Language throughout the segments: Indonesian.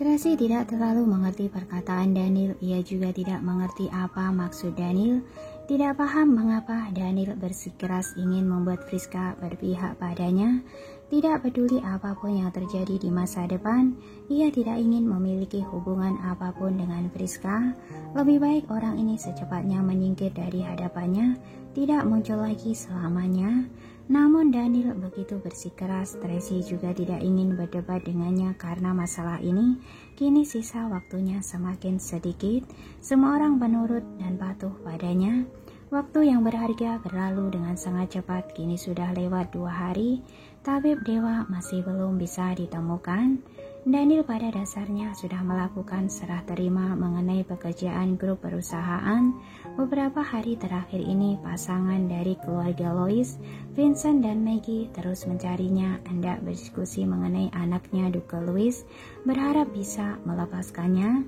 Tracy tidak terlalu mengerti perkataan Daniel. Ia juga tidak mengerti apa maksud Daniel. Tidak paham mengapa Daniel bersikeras ingin membuat Friska berpihak padanya. Tidak peduli apapun yang terjadi di masa depan, ia tidak ingin memiliki hubungan apapun dengan Friska. Lebih baik orang ini secepatnya menyingkir dari hadapannya, tidak muncul lagi selamanya. Namun Daniel begitu bersikeras, Tracy juga tidak ingin berdebat dengannya karena masalah ini. Kini sisa waktunya semakin sedikit, semua orang menurut dan patuh padanya. Waktu yang berharga berlalu dengan sangat cepat, kini sudah lewat 2 hari. Tabib dewa masih belum bisa ditemukan. Daniel pada dasarnya sudah melakukan serah terima mengenai pekerjaan grup perusahaan. Beberapa hari terakhir ini pasangan dari keluarga Lois, Vincent dan Maggie terus mencarinya, hendak berdiskusi mengenai anaknya Duke Louis, berharap bisa melepaskannya.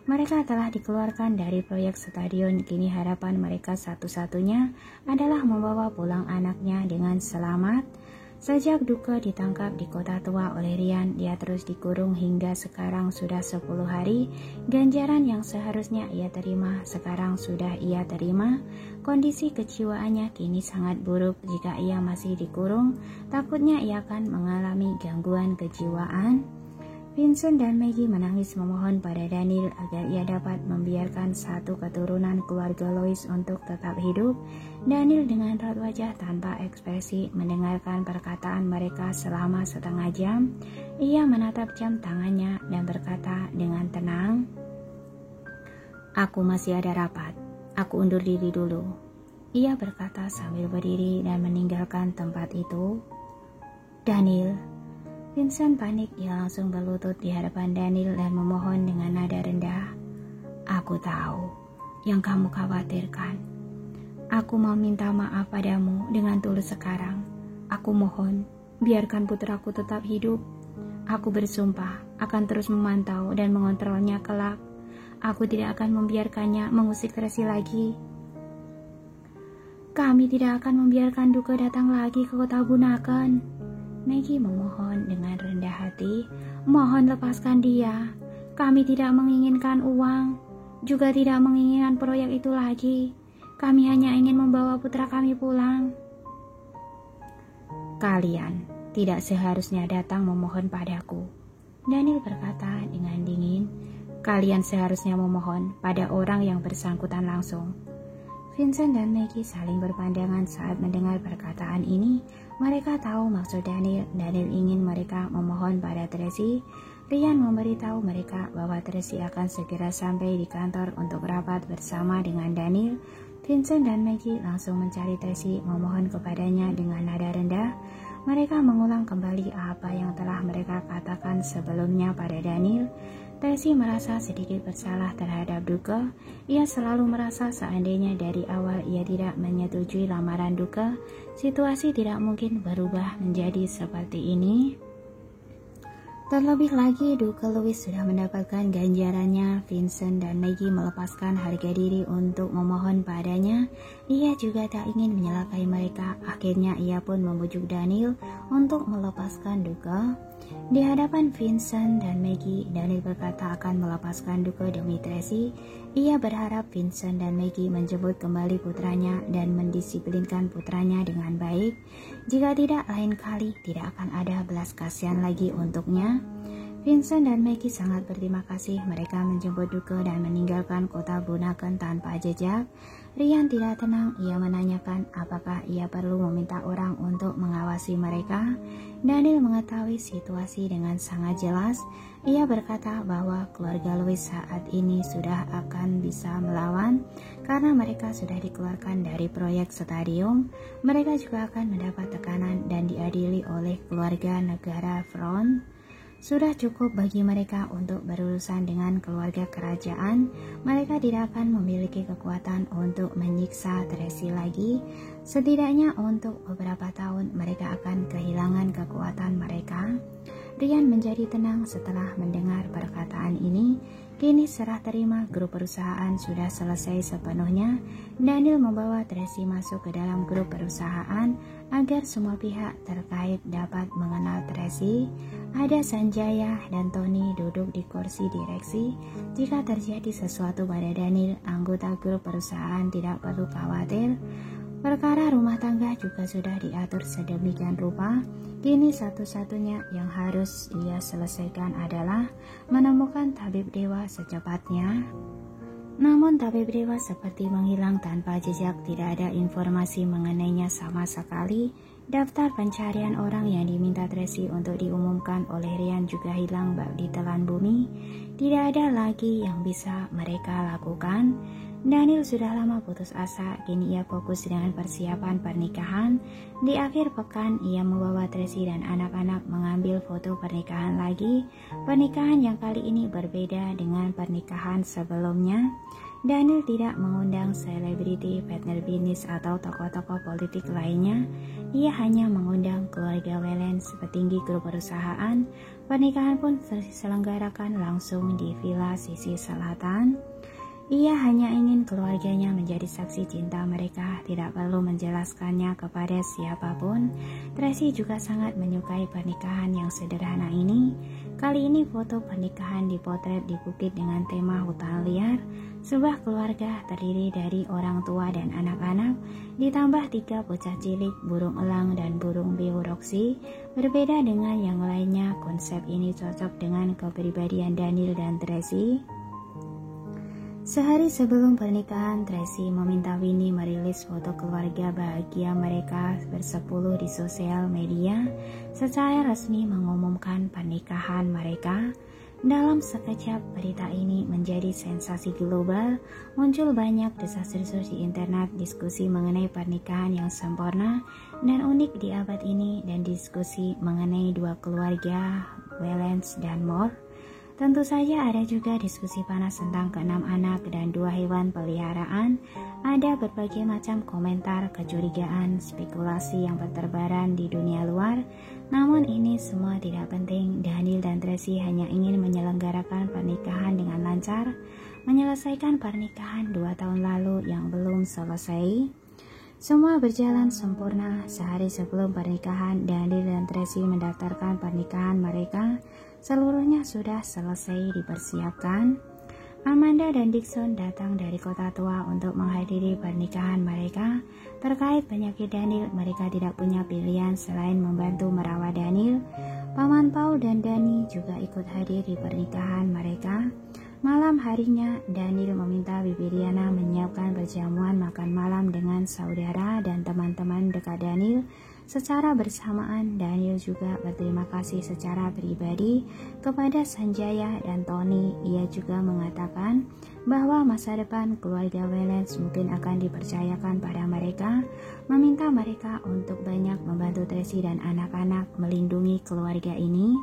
Mereka telah dikeluarkan dari proyek stadion, kini harapan mereka satu-satunya adalah membawa pulang anaknya dengan selamat. Sejak Duke ditangkap di kota tua oleh Ryan, dia terus dikurung hingga sekarang sudah 10 hari. Ganjaran yang seharusnya ia terima, sekarang sudah ia terima. Kondisi kejiwaannya kini sangat buruk. Jika ia masih dikurung, takutnya ia akan mengalami gangguan kejiwaan. Vincent dan Maggie menangis memohon pada Daniel agar ia dapat membiarkan satu keturunan keluarga Lois untuk tetap hidup. Daniel dengan raut wajah tanpa ekspresi mendengarkan perkataan mereka selama setengah jam. Ia menatap jam tangannya dan berkata dengan tenang, "Aku masih ada rapat, aku undur diri dulu." Ia berkata sambil berdiri dan meninggalkan tempat itu. "Daniel." Vincent panik, ia langsung berlutut di hadapan Daniel dan memohon dengan nada rendah, "Aku tahu yang kamu khawatirkan. Aku mau minta maaf padamu dengan tulus sekarang. Aku mohon, biarkan putraku tetap hidup. Aku bersumpah akan terus memantau dan mengontrolnya kelak. Aku tidak akan membiarkannya mengusik Tracy lagi. Kami tidak akan membiarkan Duke datang lagi ke kota Bunaken." Maggie memohon dengan rendah hati, "Mohon lepaskan dia. Kami tidak menginginkan uang, juga tidak menginginkan proyek itu lagi. Kami hanya ingin membawa putra kami pulang." "Kalian tidak seharusnya datang memohon padaku," Daniel berkata dengan dingin. "Kalian seharusnya memohon pada orang yang bersangkutan langsung." Vincent dan Maggie saling berpandangan saat mendengar perkataan ini. Mereka tahu maksud Daniel. Daniel ingin mereka memohon pada Tracy. Ryan memberitahu mereka bahwa Tracy akan segera sampai di kantor untuk rapat bersama dengan Daniel. Vincent dan Maggie langsung mencari Tracy, memohon kepadanya dengan nada rendah. Mereka mengulang kembali apa yang telah mereka katakan sebelumnya pada Daniel. Tracy merasa sedikit bersalah terhadap Duke. Ia selalu merasa seandainya dari awal ia tidak menyetujui lamaran Duke, situasi tidak mungkin berubah menjadi seperti ini. Terlebih lagi, Duke Louis sudah mendapatkan ganjarannya. Vincent dan Maggie melepaskan harga diri untuk memohon padanya. Ia juga tak ingin menyelakai mereka. Akhirnya ia pun membujuk Daniel untuk melepaskan Duke. Di hadapan Vincent dan Maggie, Daniel berkata akan melepaskan Duke demi Tracy. Ia berharap Vincent dan Maggie menjemput kembali putranya dan mendisiplinkan putranya dengan baik. Jika tidak, lain kali tidak akan ada belas kasihan lagi untuknya. Vincent dan Maggie sangat berterima kasih. Mereka menjemput Duke dan meninggalkan kota Bunaken tanpa jejak. Ryan tidak tenang. Ia menanyakan apakah ia perlu meminta orang untuk mengawasi mereka. Daniel mengetahui situasi dengan sangat jelas. Ia berkata bahwa keluarga Louis saat ini sudah akan bisa melawan karena mereka sudah dikeluarkan dari proyek stadium. Mereka juga akan mendapat tekanan dan diadili oleh keluarga negara Front. Sudah cukup bagi mereka untuk berurusan dengan keluarga kerajaan. Mereka tidak akan memiliki kekuatan untuk menyiksa Tracy lagi. Setidaknya untuk beberapa tahun mereka akan kehilangan kekuatan mereka. Ryan menjadi tenang setelah mendengar perkataan ini. Kini serah terima grup perusahaan sudah selesai sepenuhnya. Daniel membawa Tracy masuk ke dalam grup perusahaan agar semua pihak terkait dapat mengenal Tracy. Ada Sanjaya dan Tony duduk di kursi direksi. Jika terjadi sesuatu pada Daniel, anggota grup perusahaan tidak perlu khawatir. Perkara rumah tangga juga sudah diatur sedemikian rupa. Kini satu-satunya yang harus ia selesaikan adalah menemukan tabib dewa secepatnya. Namun tabib dewa seperti menghilang tanpa jejak, tidak ada informasi mengenainya sama sekali. Daftar pencarian orang yang diminta Tracy untuk diumumkan oleh Ryan juga hilang bak ditelan bumi. Tidak ada lagi yang bisa mereka lakukan. Daniel sudah lama putus asa, kini ia fokus dengan persiapan pernikahan. Di akhir pekan, ia membawa Tracy dan anak-anak mengambil foto pernikahan lagi. Pernikahan yang kali ini berbeda dengan pernikahan sebelumnya. Daniel tidak mengundang selebriti, partner bisnis, atau tokoh-tokoh politik lainnya. Ia hanya mengundang keluarga Wellens, petinggi grup perusahaan. Pernikahan pun diselenggarakan langsung di Villa Sisi Selatan. Ia hanya ingin keluarganya menjadi saksi cinta mereka, tidak perlu menjelaskannya kepada siapapun. Tracy juga sangat menyukai pernikahan yang sederhana ini. Kali ini foto pernikahan dipotret di bukit dengan tema hutan liar. Sebuah keluarga terdiri dari orang tua dan anak-anak, ditambah 3 bocah cilik, burung elang dan burung beoroksi. Berbeda dengan yang lainnya, konsep ini cocok dengan kepribadian Daniel dan Tracy. Sehari sebelum pernikahan, Tracy meminta Winnie merilis foto keluarga bahagia mereka bersepuluh di sosial media secara resmi mengumumkan pernikahan mereka. Dalam sekejap, berita ini menjadi sensasi global. Muncul banyak desas-desus di internet, diskusi mengenai pernikahan yang sempurna dan unik di abad ini, dan diskusi mengenai dua keluarga, Wellens dan Moore. Tentu saja ada juga diskusi panas tentang ke-6 anak dan 2 hewan peliharaan. Ada berbagai macam komentar, kecurigaan, spekulasi yang berterbaran di dunia luar. Namun ini semua tidak penting. Daniel dan Tracy hanya ingin menyelenggarakan pernikahan dengan lancar, menyelesaikan pernikahan 2 tahun lalu yang belum selesai. Semua berjalan sempurna. Sehari sebelum pernikahan, Daniel dan Tracy mendaftarkan pernikahan mereka. Seluruhnya sudah selesai dipersiapkan. Amanda dan Dixon datang dari kota tua untuk menghadiri pernikahan mereka. Terkait penyakit Daniel, mereka tidak punya pilihan selain membantu merawat Daniel. Paman Paul dan Dani juga ikut hadir di pernikahan mereka. Malam harinya, Daniel meminta Bibi Riana menyiapkan perjamuan makan malam dengan saudara dan teman-teman dekat Daniel. Secara bersamaan, Daniel juga berterima kasih secara pribadi kepada Sanjaya dan Tony. Ia juga mengatakan bahwa masa depan keluarga Wellens mungkin akan dipercayakan pada mereka, meminta mereka untuk banyak membantu Tracy dan anak-anak melindungi keluarga ini.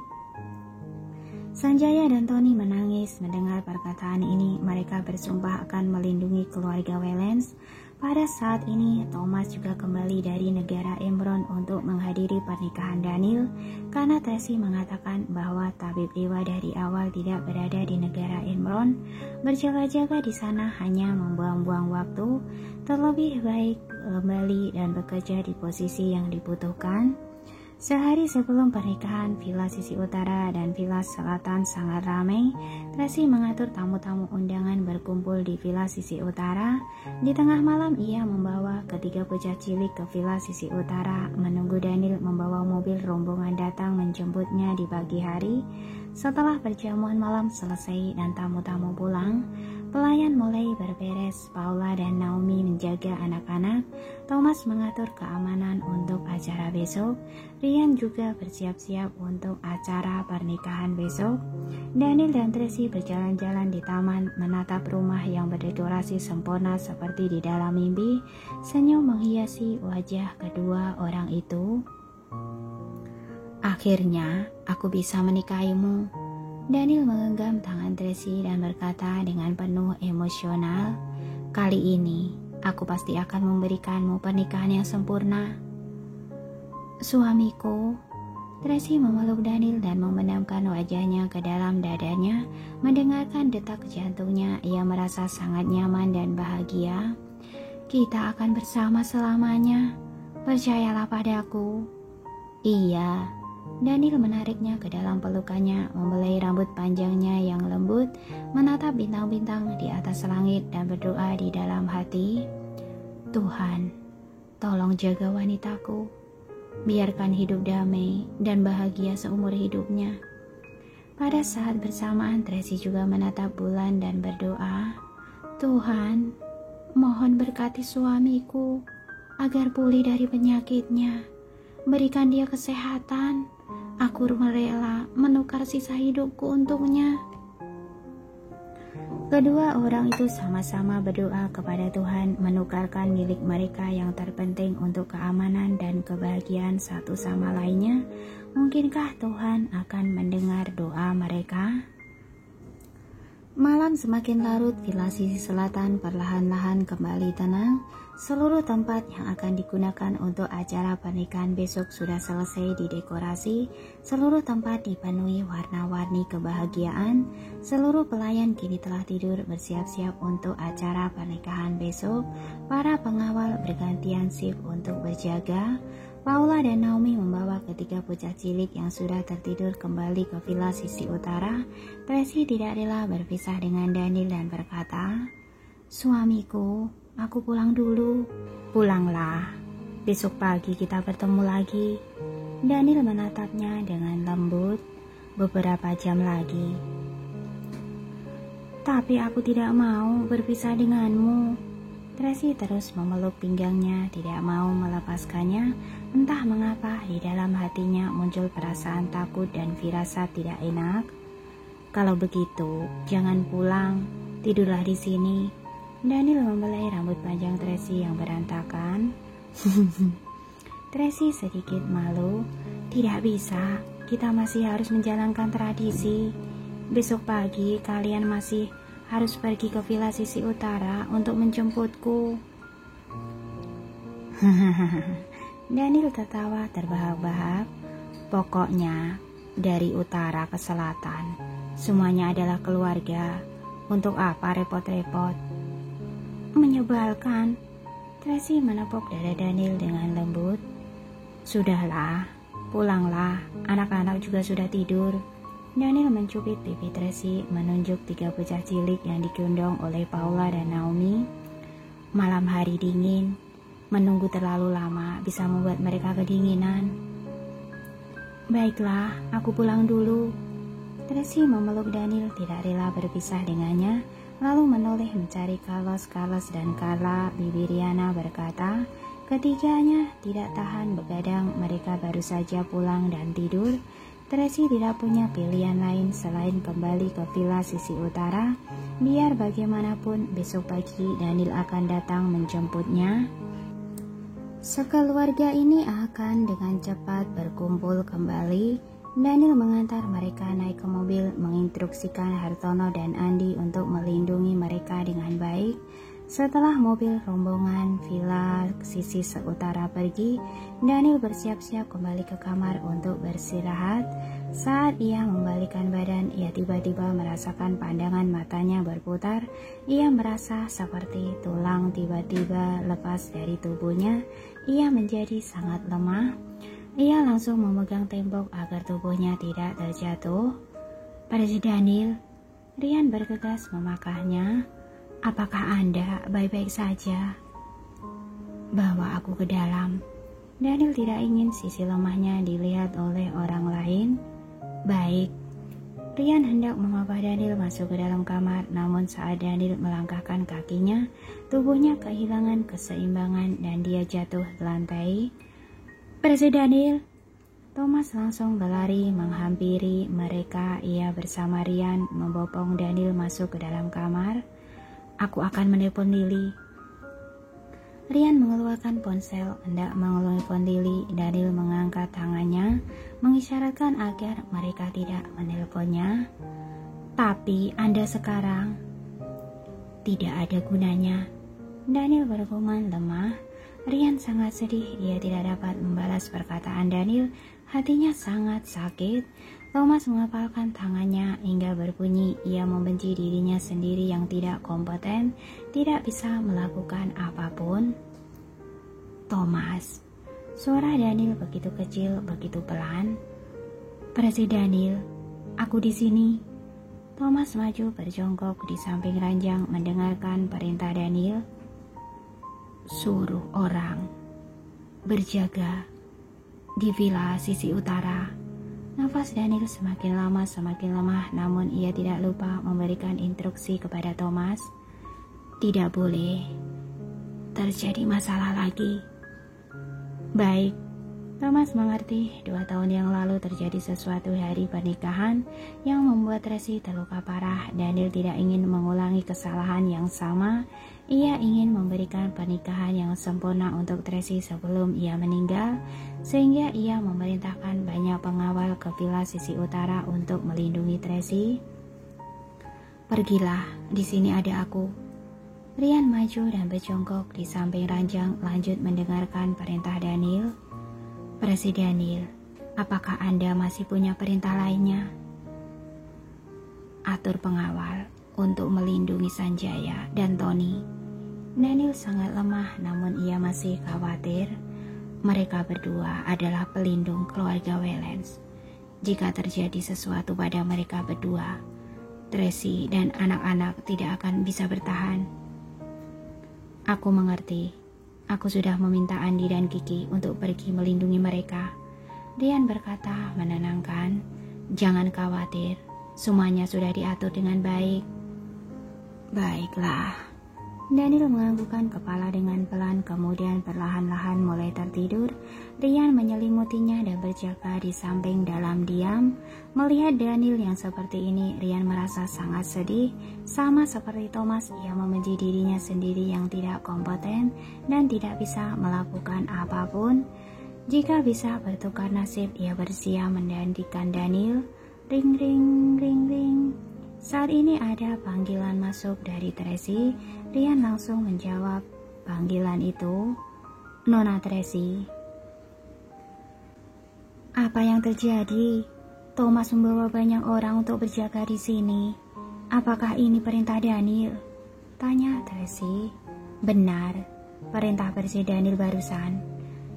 Sanjaya dan Tony menangis mendengar perkataan ini. Mereka bersumpah akan melindungi keluarga Wellens. Pada saat ini, Thomas juga kembali dari negara Emron untuk menghadiri pernikahan Daniel karena Tracy mengatakan bahwa tabib dewa dari awal tidak berada di negara Emron. Berjaga-jaga di sana hanya membuang-buang waktu. Terlebih baik kembali dan bekerja di posisi yang dibutuhkan. Sehari sebelum pernikahan, Villa Sisi Utara dan Villa Selatan sangat ramai. Tracy mengatur tamu-tamu undangan berkumpul di Villa Sisi Utara. Di tengah malam, ia membawa ketiga bocah cilik ke Villa Sisi Utara, menunggu Daniel membawa mobil rombongan datang menjemputnya di pagi hari. Setelah perjamuan malam selesai dan tamu-tamu pulang, pelayan mulai berberes. Paula dan Naomi menjaga anak-anak. Thomas mengatur keamanan untuk acara besok. Ryan juga bersiap-siap untuk acara pernikahan besok. Daniel dan Tracy berjalan-jalan di taman, menatap rumah yang berdekorasi sempurna seperti di dalam mimpi. Senyum menghiasi wajah kedua orang itu. Akhirnya, aku bisa menikahimu. Daniel menggenggam tangan Tracy dan berkata dengan penuh emosional, kali ini, aku pasti akan memberikanmu pernikahan yang sempurna. Suamiku, Tracy memeluk Daniel dan membenamkan wajahnya ke dalam dadanya. Mendengarkan detak jantungnya, ia merasa sangat nyaman dan bahagia. Kita akan bersama selamanya. Percayalah padaku. Iya. Daniel menariknya ke dalam pelukannya, membelai rambut panjangnya yang lembut, menatap bintang-bintang di atas langit dan berdoa di dalam hati. Tuhan, tolong jaga wanitaku. Biarkan hidup damai dan bahagia seumur hidupnya. Pada saat bersamaan, Tracy juga menatap bulan dan berdoa, Tuhan, mohon berkati suamiku agar pulih dari penyakitnya. Berikan dia kesehatan. Aku rela menukar sisa hidupku untuknya. Kedua orang itu sama-sama berdoa kepada Tuhan menukarkan milik mereka yang terpenting untuk keamanan dan kebahagiaan satu sama lainnya. Mungkinkah Tuhan akan mendengar doa mereka? Malam semakin larut, villa sisi selatan perlahan-lahan kembali tenang. Seluruh tempat yang akan digunakan untuk acara pernikahan besok sudah selesai didekorasi. Seluruh tempat dipenuhi warna-warni kebahagiaan. Seluruh pelayan kini telah tidur bersiap-siap untuk acara pernikahan besok. Para pengawal bergantian shift untuk berjaga. Paula dan Naomi membawa ketiga bocah cilik yang sudah tertidur kembali ke villa sisi utara. Tracy tidak rela berpisah dengan Daniel dan berkata, Suamiku, aku pulang dulu. Pulanglah, besok pagi kita bertemu lagi. Daniel menatapnya dengan lembut. Beberapa jam lagi. Tapi aku tidak mau berpisah denganmu. Tracy terus memeluk pinggangnya, tidak mau melepaskannya. Entah mengapa di dalam hatinya muncul perasaan takut dan firasat tidak enak. Kalau begitu, jangan pulang, tidurlah di sini. Daniel membelai rambut panjang Tracy yang berantakan. Tracy sedikit malu. Tidak bisa, kita masih harus menjalankan tradisi. Besok pagi kalian masih harus pergi ke villa sisi utara untuk menjemputku. Daniel tertawa terbahak-bahak. Pokoknya dari utara ke selatan, semuanya adalah keluarga. Untuk apa repot-repot? Menyebalkan. Tracy menepuk dada Daniel dengan lembut. Sudahlah, pulanglah. Anak-anak juga sudah tidur. Daniel mencubit pipi Tracy, menunjuk tiga bocah cilik yang digendong oleh Paula dan Naomi. Malam hari dingin, menunggu terlalu lama bisa membuat mereka kedinginan. Baiklah, aku pulang dulu. Tracy memeluk Daniel, tidak rela berpisah dengannya, lalu menoleh mencari Carlos dan Carla. Bibi Riana berkata, ketiganya tidak tahan begadang, mereka baru saja pulang dan tidur. Tracy tidak punya pilihan lain selain kembali ke villa sisi utara. Biar bagaimanapun besok pagi Daniel akan datang menjemputnya. Sekeluarga ini akan dengan cepat berkumpul kembali. Daniel mengantar mereka naik ke mobil, menginstruksikan Hartono dan Andi untuk melindungi mereka dengan baik. Setelah mobil rombongan villa sisi utara pergi, Daniel bersiap-siap kembali ke kamar untuk beristirahat. Saat ia membalikkan badan, ia tiba-tiba merasakan pandangan matanya berputar. Ia merasa seperti tulang tiba-tiba lepas dari tubuhnya. Ia menjadi sangat lemah. Ia langsung memegang tembok agar tubuhnya tidak terjatuh. Pada Daniel, Rian bergegas memakahnya. Apakah Anda baik-baik saja? Bawa aku ke dalam. Daniel tidak ingin sisi lemahnya dilihat oleh orang lain. Baik. Rian hendak memapah Daniel masuk ke dalam kamar, namun saat Daniel melangkahkan kakinya, tubuhnya kehilangan keseimbangan dan dia jatuh ke lantai. Presiden Daniel. Thomas langsung berlari menghampiri mereka. Ia bersama Rian membopong Daniel masuk ke dalam kamar. Aku akan menelpon Lily. Rian mengeluarkan ponsel, hendak menelpon Lily. Daniel mengangkat tangannya, mengisyaratkan agar mereka tidak menelponnya. Tapi Anda sekarang tidak ada gunanya. Daniel bergumam lemah. Rian sangat sedih, dia tidak dapat membalas perkataan Daniel. Hatinya sangat sakit. Thomas mengepalkan tangannya hingga berbunyi. Ia membenci dirinya sendiri yang tidak kompeten, tidak bisa melakukan apapun. Thomas. Suara Daniel begitu kecil, begitu pelan. Presiden Daniel, aku di sini. Thomas maju berjongkok di samping ranjang mendengarkan perintah Daniel. Suruh orang berjaga di villa sisi utara. Nafas Daniel semakin lama semakin lemah, namun ia tidak lupa memberikan instruksi kepada Thomas. Tidak boleh terjadi masalah lagi. Baik, Thomas mengerti. 2 tahun yang lalu terjadi sesuatu hari pernikahan yang membuat Tracy terluka parah. Daniel tidak ingin mengulangi kesalahan yang sama. Ia ingin memberikan pernikahan yang sempurna untuk Tracy sebelum ia meninggal, sehingga ia memerintahkan banyak pengawal ke villa sisi utara untuk melindungi Tracy. Pergilah, di sini ada aku. Rian maju dan berjongkok di samping ranjang, lanjut mendengarkan perintah Daniel. Presiden Daniel, apakah Anda masih punya perintah lainnya? Atur pengawal untuk melindungi Sanjaya dan Tony. Daniel sangat lemah, namun ia masih khawatir. Mereka berdua adalah pelindung keluarga Wellens. Jika terjadi sesuatu pada mereka berdua, Tracy dan anak-anak tidak akan bisa bertahan. Aku mengerti. Aku sudah meminta Andi dan Kiki untuk pergi melindungi mereka. Rian berkata menenangkan. Jangan khawatir, semuanya sudah diatur dengan baik. Baiklah. Daniel menganggukkan kepala dengan pelan, kemudian perlahan-lahan mulai tertidur. Rian menyelimutinya dan berjaga di samping dalam diam. Melihat Daniel yang seperti ini, Rian merasa sangat sedih. Sama seperti Thomas, ia membenci dirinya sendiri yang tidak kompeten dan tidak bisa melakukan apapun. Jika bisa bertukar nasib, ia bersedia menggantikan Daniel. Ring ring ring ring. Saat ini ada panggilan masuk dari Tracy. Rian langsung menjawab panggilan itu. Nona Tracy. Apa yang terjadi? Thomas membawa banyak orang untuk berjaga di sini. Apakah ini perintah Daniel? Tanya Tracy. Benar, perintah Presiden Daniel barusan.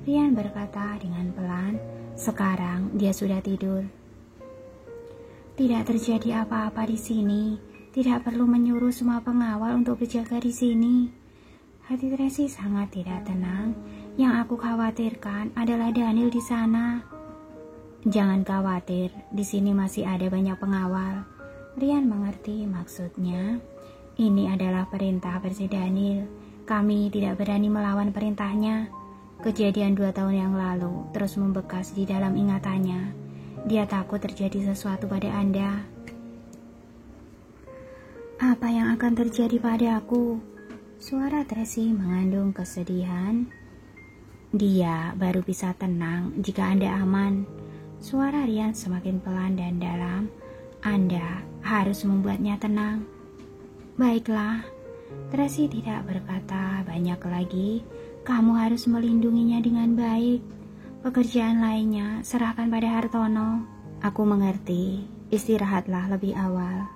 Rian berkata dengan pelan. Sekarang dia sudah tidur. Tidak terjadi apa-apa di sini. Tidak perlu menyuruh semua pengawal untuk berjaga di sini. Hati Tracy sangat tidak tenang. Yang aku khawatirkan adalah Daniel di sana. Jangan khawatir, di sini masih ada banyak pengawal. Rian mengerti maksudnya. Ini adalah perintah Presiden Daniel. Kami tidak berani melawan perintahnya. Kejadian 2 tahun yang lalu terus membekas di dalam ingatannya. Dia takut terjadi sesuatu pada Anda. Apa yang akan terjadi padaku? Suara Tracy mengandung kesedihan. Dia baru bisa tenang jika Anda aman. Suara Rian semakin pelan dan dalam. Anda harus membuatnya tenang. Baiklah. Tracy tidak berkata banyak lagi. Kamu harus melindunginya dengan baik. Pekerjaan lainnya serahkan pada Hartono. Aku mengerti. Istirahatlah lebih awal.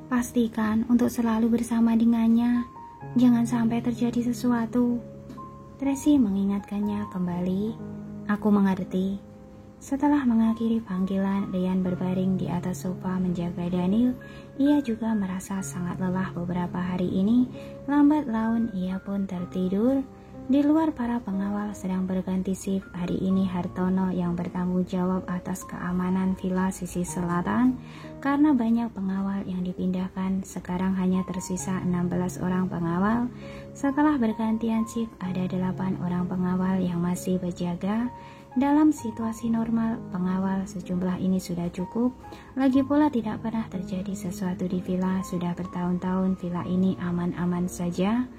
Pastikan untuk selalu bersama dengannya. Jangan sampai terjadi sesuatu. Tracy mengingatkannya kembali. Aku mengerti. Setelah mengakhiri panggilan, Rian berbaring di atas sofa menjaga Daniel. Ia juga merasa sangat lelah beberapa hari ini. Lambat laun ia pun tertidur. Di luar, para pengawal sedang berganti shift. Hari ini Hartono yang bertanggung jawab atas keamanan villa sisi selatan. Karena banyak pengawal yang dipindahkan, sekarang hanya tersisa 16 orang pengawal. Setelah bergantian shift, ada 8 orang pengawal yang masih berjaga. Dalam situasi normal, pengawal sejumlah ini sudah cukup. Lagi pula tidak pernah terjadi sesuatu di villa. Sudah bertahun-tahun villa ini aman-aman saja.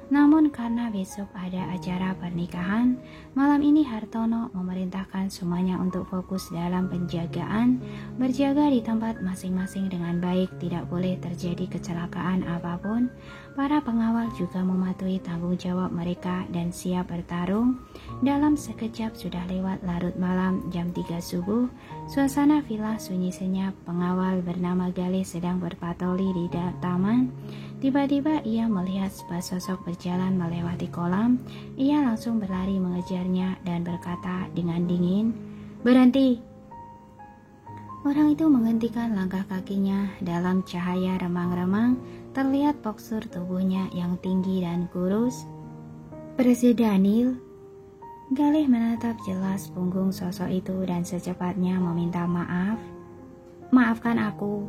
Namun karena besok ada acara pernikahan, malam ini Hartono memerintahkan semuanya untuk fokus dalam penjagaan, berjaga di tempat masing-masing dengan baik, tidak boleh terjadi kecelakaan apapun. Para pengawal juga mematuhi tanggung jawab mereka dan siap bertarung. Dalam sekejap sudah lewat larut malam, jam 3 subuh, suasana villa sunyi senyap. Pengawal bernama Galih sedang berpatroli di taman. Tiba-tiba ia melihat sebuah sosok berjalan melewati kolam. Ia langsung berlari mengejarnya dan berkata dengan dingin, "Berhenti!" Orang itu menghentikan langkah kakinya. Dalam cahaya remang-remang terlihat postur tubuhnya yang tinggi dan kurus. "Presiden Daniel." Galih menatap jelas punggung sosok itu dan secepatnya meminta maaf. "Maafkan aku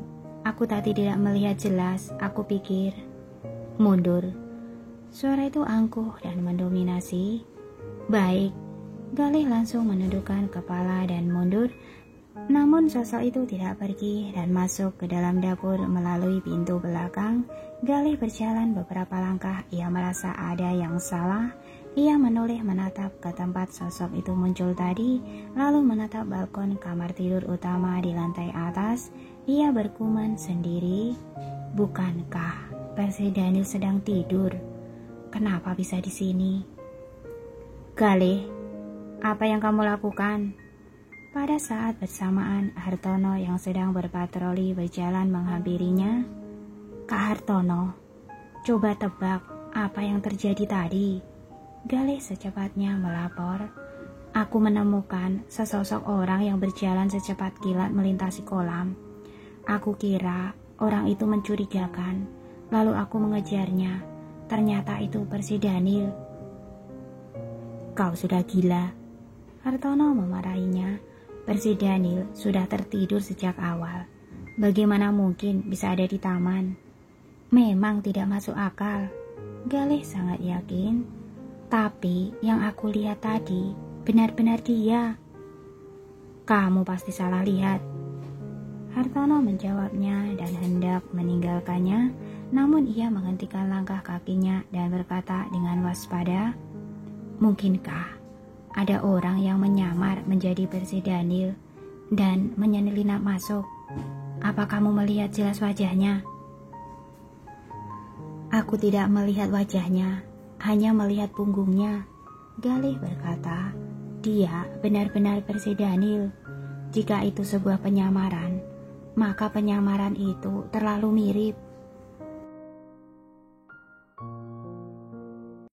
tadi tidak melihat jelas, aku pikir." "Mundur." Suara itu angkuh dan mendominasi. "Baik." Galih langsung menundukkan kepala dan mundur. Namun sosok itu tidak pergi dan masuk ke dalam dapur melalui pintu belakang. Galih berjalan beberapa langkah, ia merasa ada yang salah. Ia menoleh menatap ke tempat sosok itu muncul tadi, lalu menatap balkon kamar tidur utama di lantai atas. Ia bergumam sendiri, "Bukankah Presiden Daniel sedang tidur? Kenapa bisa di sini?" "Galih, apa yang kamu lakukan?" Pada saat bersamaan, Hartono yang sedang berpatroli berjalan menghampirinya. "Kak Hartono, coba tebak apa yang terjadi tadi?" Galih secepatnya melapor. "Aku menemukan sesosok orang yang berjalan secepat kilat melintasi kolam. Aku kira orang itu mencurigakan, lalu aku mengejarnya. Ternyata itu Presiden Daniel." "Kau sudah gila." Hartono memarahinya. "Presiden Daniel sudah tertidur sejak awal. Bagaimana mungkin bisa ada di taman? Memang tidak masuk akal." Galih sangat yakin. "Tapi yang aku lihat tadi benar-benar dia." "Kamu pasti salah lihat." Hartono menjawabnya dan hendak meninggalkannya, namun ia menghentikan langkah kakinya dan berkata dengan waspada, "Mungkinkah ada orang yang menyamar menjadi Presiden Daniel dan menyelinap masuk? Apa kamu melihat jelas wajahnya?" "Aku tidak melihat wajahnya, hanya melihat punggungnya." Galih berkata, "Dia benar-benar Presiden Daniel. Jika itu sebuah penyamaran, maka penyamaran itu terlalu mirip.